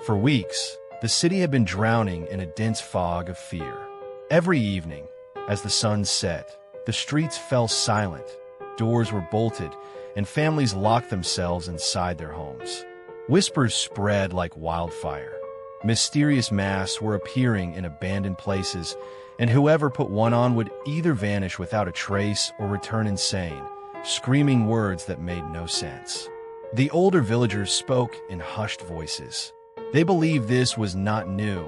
For weeks, the city had been drowning in a dense fog of fear. Every evening, as the sun set, the streets fell silent, doors were bolted, and families locked themselves inside their homes. Whispers spread like wildfire. Mysterious masks were appearing in abandoned places, and whoever put one on would either vanish without a trace or return insane, screaming words that made no sense. The older villagers spoke in hushed voices. They believed this was not new.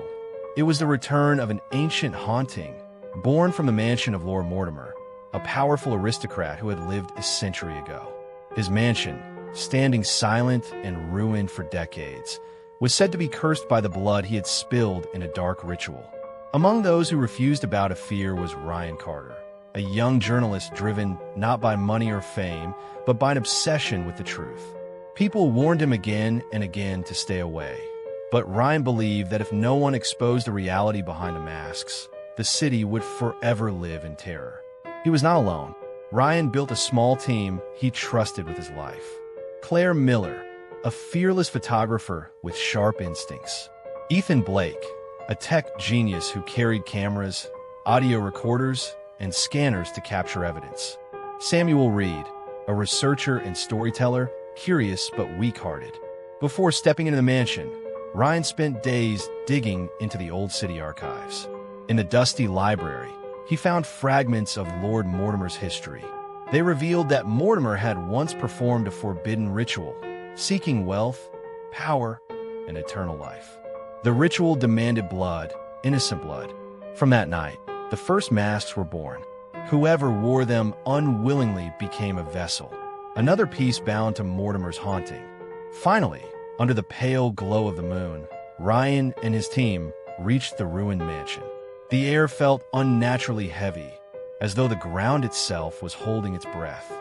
It was the return of an ancient haunting, born from the mansion of Lord Mortimer, a powerful aristocrat who had lived a century ago. His mansion, standing silent and ruined for decades, was said to be cursed by the blood he had spilled in a dark ritual. Among those who refused to bow to fear was Ryan Carter, a young journalist driven not by money or fame, but by an obsession with the truth. People warned him again and again to stay away, but Ryan believed that if no one exposed the reality behind the masks, the city would forever live in terror. He was not alone. Ryan built a small team he trusted with his life. Claire Miller, a fearless photographer with sharp instincts. Ethan Blake, a tech genius who carried cameras, audio recorders, and scanners to capture evidence. Samuel Reed, a researcher and storyteller, curious but weak-hearted. Before stepping into the mansion, Ryan spent days digging into the old city archives. In the dusty library, he found fragments of Lord Mortimer's history. They revealed that Mortimer had once performed a forbidden ritual, seeking wealth, power, and eternal life. The ritual demanded blood, innocent blood. From that night, the first masks were born. Whoever wore them unwillingly became a vessel, another piece bound to Mortimer's haunting. Finally, under the pale glow of the moon, Ryan and his team reached the ruined mansion. The air felt unnaturally heavy, as though the ground itself was holding its breath.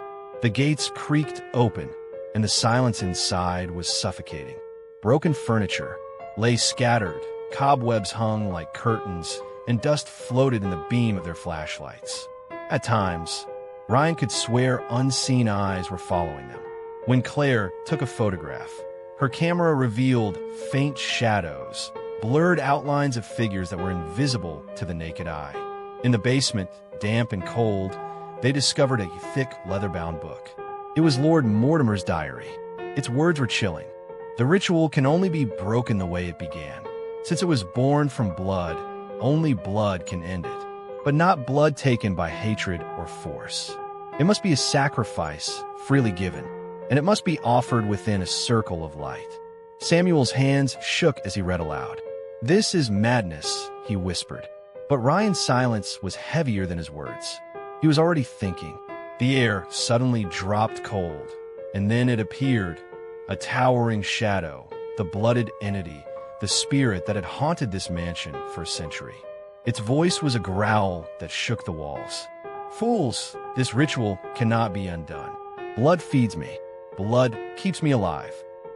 The gates creaked open, and the silence inside was suffocating. Broken furniture lay scattered, cobwebs hung like curtains, and dust floated in the beam of their flashlights. At times, Ryan could swear unseen eyes were following them. When Claire took a photograph, her camera revealed faint shadows, blurred outlines of figures that were invisible to the naked eye. In the basement, damp and cold, they discovered a thick leather-bound book. It was Lord Mortimer's diary. Its words were chilling. The ritual can only be broken the way it began. Since it was born from blood, only blood can end it. But not blood taken by hatred or force. It must be a sacrifice, freely given, and it must be offered within a circle of light. Samuel's hands shook as he read aloud. "This is madness," he whispered. But Ryan's silence was heavier than his words. He was already thinking. The air suddenly dropped cold, and then it appeared, a towering shadow, the blooded entity, the spirit that had haunted this mansion for a century. Its voice was a growl that shook the walls. "Fools, this ritual cannot be undone. Blood feeds me. Blood keeps me alive."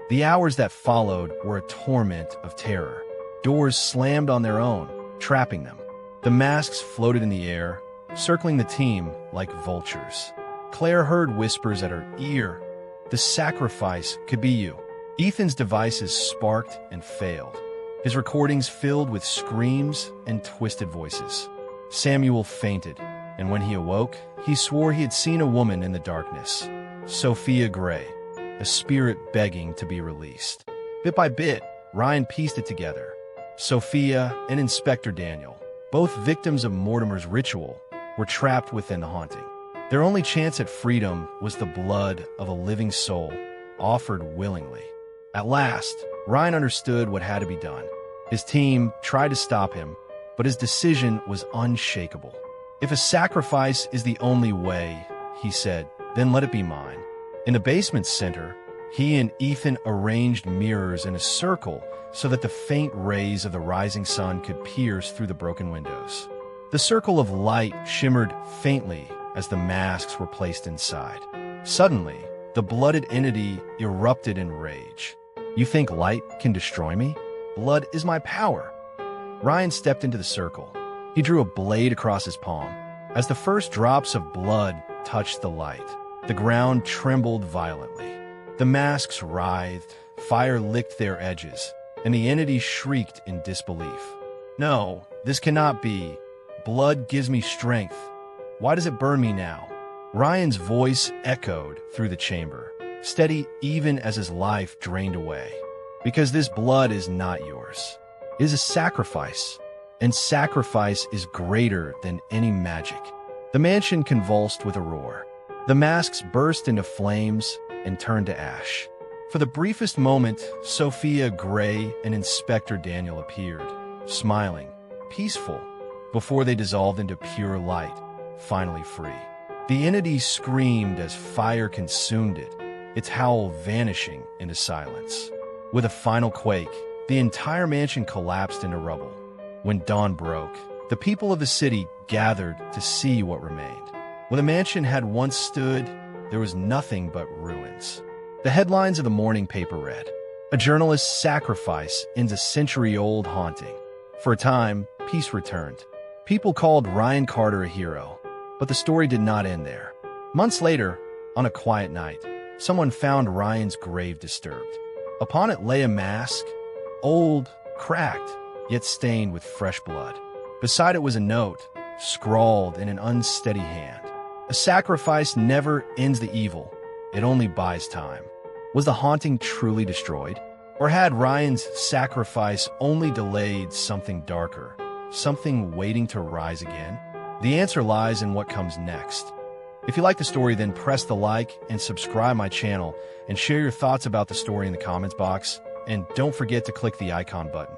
The hours that followed were a torment of terror. Doors slammed on their own, trapping them. The masks floated in the air, circling the team like vultures. Claire heard whispers at her ear. The sacrifice could be you. Ethan's devices sparked and failed, his recordings filled with screams and twisted voices. Samuel fainted, and when he awoke, he swore he had seen a woman in the darkness, Sophia Gray, a spirit begging to be released. Bit by bit, Ryan pieced it together. Sophia and Inspector Daniel, both victims of Mortimer's ritual, were trapped within the haunting. Their only chance at freedom was the blood of a living soul, offered willingly. At last, Ryan understood what had to be done. His team tried to stop him, but his decision was unshakable. "If a sacrifice is the only way," he said, "then let it be mine." In the basement center, he and Ethan arranged mirrors in a circle so that the faint rays of the rising sun could pierce through the broken windows. The circle of light shimmered faintly as the masks were placed inside. Suddenly, the blooded entity erupted in rage. "You think light can destroy me? Blood is my power." Ryan stepped into the circle. He drew a blade across his palm. As the first drops of blood touched the light, the ground trembled violently. The masks writhed, fire licked their edges, and the entity shrieked in disbelief. "No, this cannot be. Blood gives me strength. Why does it burn me now?" Ryan's voice echoed through the chamber, steady even as his life drained away. "Because this blood is not yours. It is a sacrifice, and sacrifice is greater than any magic." The mansion convulsed with a roar. The masks burst into flames and turned to ash. For the briefest moment, Sophia Gray and Inspector Daniel appeared, smiling, peaceful, before they dissolved into pure light, finally free. The entity screamed as fire consumed it, its howl vanishing into silence. With a final quake, the entire mansion collapsed into rubble. When dawn broke, the people of the city gathered to see what remained. Where the mansion had once stood, there was nothing but ruins. The headlines of the morning paper read, "A journalist's sacrifice ends a century-old haunting." For a time, peace returned. People called Ryan Carter a hero, but the story did not end there. Months later, on a quiet night, someone found Ryan's grave disturbed. Upon it lay a mask, old, cracked, yet stained with fresh blood. Beside it was a note, scrawled in an unsteady hand. "A sacrifice never ends the evil, it only buys time." Was the haunting truly destroyed? Or had Ryan's sacrifice only delayed something darker, something waiting to rise again? The answer lies in what comes next. If you like the story, then press the like and subscribe my channel and share your thoughts about the story in the comments box. And don't forget to click the icon button.